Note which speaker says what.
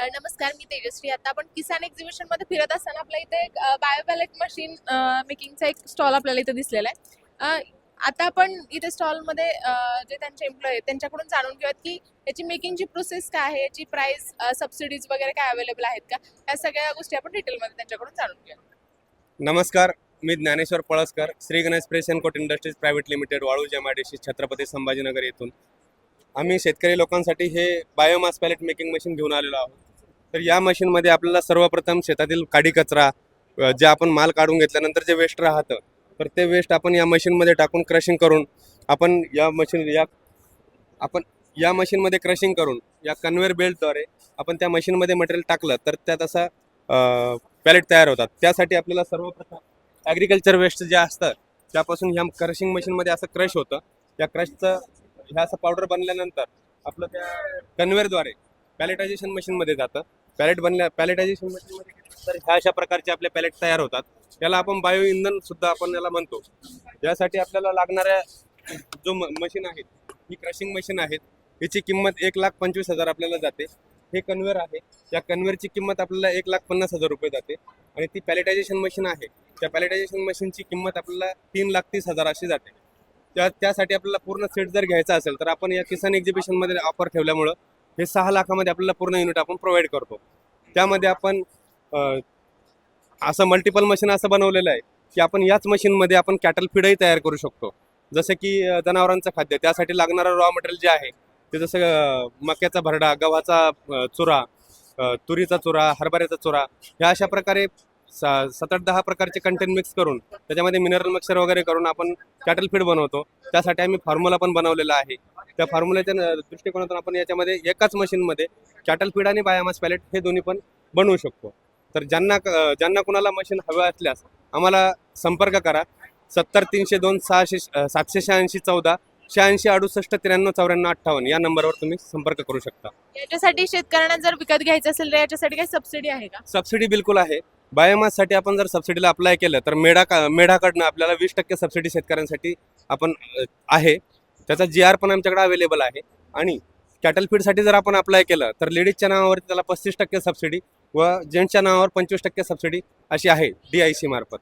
Speaker 1: नमस्कार, मी तेजश्री. आता आपण किसान एक्झिबिशन मध्ये फिरत असताना आपल्या इथे एक बायोपॅलेट मशीन मेकिंगचा एक स्टॉल आपल्याला इथे दिसलेला आहे. आता आपण इथे स्टॉलमध्ये जे त्यांचे एम्प्लॉय आहेत त्यांच्याकडून जाणून घेऊयात की याची मेकिंगची प्रोसेस काय आहे, याची प्राइस, सबसिडीज वगैरे काय अवेलेबल आहेत का, या सगळ्या गोष्टी आपण डिटेलमध्ये त्यांच्याकडून जाणून घेऊया.
Speaker 2: नमस्कार, मी Dnyaneshwar Palaskar, Shri Ganesh press and coat industries private limited, Waluj MIDC, Chhatrapati Sambhajinagar येथून आम्ही शेतकरी लोकांसाठी हे बायोमास पॅलेट मेकिंग मशीन घेऊन आलेलो आहोत. तर या मशीनमध्ये आपल्याला सर्वप्रथम शेतातील काडी कचरा, जे आपण माल काढून घेतल्यानंतर जे वेस्ट राहतं, तर ते वेस्ट आपण या मशीनमध्ये टाकून क्रशिंग करून आपण या मशीनमध्ये क्रशिंग करून या कन्व्हेअर बेल्टद्वारे आपण त्या मशीनमध्ये मटेरियल टाकलं तर त्यात असा पॅलेट तयार होतात. त्यासाठी आपल्याला सर्वप्रथम ॲग्रिकल्चर वेस्ट जे असतं त्यापासून ह्या क्रशिंग मशीनमध्ये असं क्रश होतं. त्या क्रशचं ह्या असं पावडर बनल्यानंतर आपलं त्या कन्व्हेअरद्वारे पॅलेटायझेशन मशीनमध्ये जातं. पॅलेटायझेशन मशीनमध्ये गेल्यानंतर ह्या अशा प्रकारचे आपले पॅलेट तयार होतात. त्याला आपण बायो इंधन सुद्धा आपण याला म्हणतो. यासाठी आपल्याला लागणाऱ्या जो मशीन आहे ही क्रशिंग मशीन आहे. याची किंमत 1,25,000 आपल्याला जाते. हे कन्व्हेअर आहे, या कन्व्हेअरची किंमत आपल्याला 1,50,000 रुपये जाते. आणि ती पॅलेटायझेशन मशीन आहे, त्या पॅलेटायझेशन मशीनची किंमत आपल्याला 3,30,000 अशी जाते. त्यासाठी आपल्याला पूर्ण सेट जर घ्यायचा असेल तर आपण या किसान एक्झिबिशनमध्ये ऑफर ठेवल्यामुळं हे 6 लाखामध्ये आपल्याला पूर्ण युनिट आपण प्रोव्हाइड करतो. त्यामध्ये आपण असं मल्टिपल मशीन असं बनवलेलं आहे की आपण याच मशीनमध्ये आपण कॅटल फीडही तयार करू शकतो. जसं की जनावरांचं खाद्य, त्यासाठी लागणारं रॉ मटेरियल जे आहे ते जसं मक्याचा भरडा, गव्हाचा चुरा, तुरीचा चुरा, हरभऱ्याचा चुरा, ह्या अशा प्रकारे 7-8-10 प्रकारचे कंटेंट मिक्स करून त्याच्यामध्ये मिनरल मिक्सर वगैरे करून आपण कॅटल फीड बनवतो. त्यासाठी आम्ही फॉर्म्युला पण बनवलेला आहे. त्या फॉर्म्युल्याच्या दृष्टिकोनातून आपण याच्यामध्ये एकाच मशीनमध्ये कॅटल फीड आणि बायोमास पॅलेट हे दोन्ही पण बनवू शकतो. तर ज्यांना कुणाला मशीन हवं असल्यास आम्हाला संपर्क करा. 70-302-786-14 86-68-93-94-58 या नंबरवर तुम्ही संपर्क करू शकता.
Speaker 1: याच्यासाठी शेतकऱ्यांना जर विकत घ्यायचं असेल तर याच्यासाठी काही सबसिडी आहे का?
Speaker 2: सबसिडी बिलकुल आहे. बायोमाससाठी आपण जर सबसिडीला अप्लाय केलं तर मेढाकडनं आपल्याला 20% सबसिडी शेतकऱ्यांसाठी आपण आहे. त्याचा GR पण आमच्याकडे अवेलेबल आहे. आणि कॅटल फीडसाठी जर आपण अप्लाय केलं तर लेडीजच्या नावावरती त्याला 35% सबसिडी व जेंट्सच्या नावावर 25% सबसिडी अशी आहे DIC मार्फत.